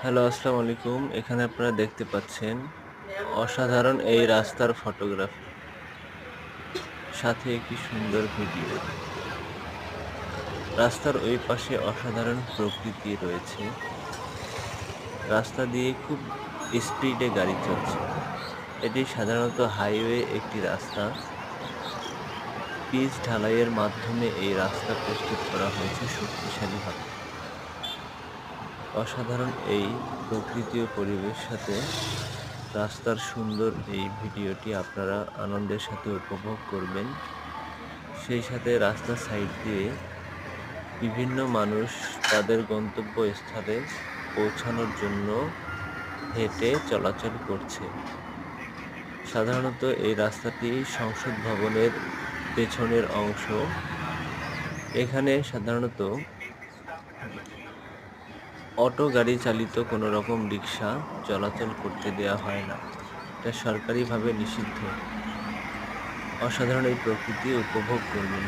Hello, আসসালামু আলাইকুম। এখানে আপনারা দেখতে পাচ্ছেন অসাধারণ এই রাস্তার ফটোগ্রাফি, সাথে একটি সুন্দর ভিডিও। রাস্তার ওই পাশে অসাধারণ প্রকৃতি রয়েছে। রাস্তা দিয়ে খুব স্পিডে গাড়ি চলছে। এটি সাধারণত হাইওয়ে একটি রাস্তা। পিচ ঢালাইয়ের মাধ্যমে এই রাস্তা প্রস্তুত করা হয়েছে শক্তিশালীভাবে। অসাধারণ এই প্রকৃতি ও পরিবেশ সাথে রাস্তার সুন্দর এই ভিডিওটি আপনারা আনন্দের সাথে উপভোগ করবেন। সেই সাথে রাস্তার সাইড দিয়ে বিভিন্ন মানুষ তাদের গন্তব্যস্থলে পৌঁছানোর জন্য হেঁটে চলাচল করছে। সাধারণত এই রাস্তাটি সংসদ ভবনের পেছনের অংশ। এখানে সাধারণত অটো গাড়ি চালিত কোনো রকম রিক্সা চলাচল করতে দেয়া হয় না। এটা সরকারিভাবে নিষিদ্ধ। অসাধারণ এই প্রকৃতি উপভোগ করবেন।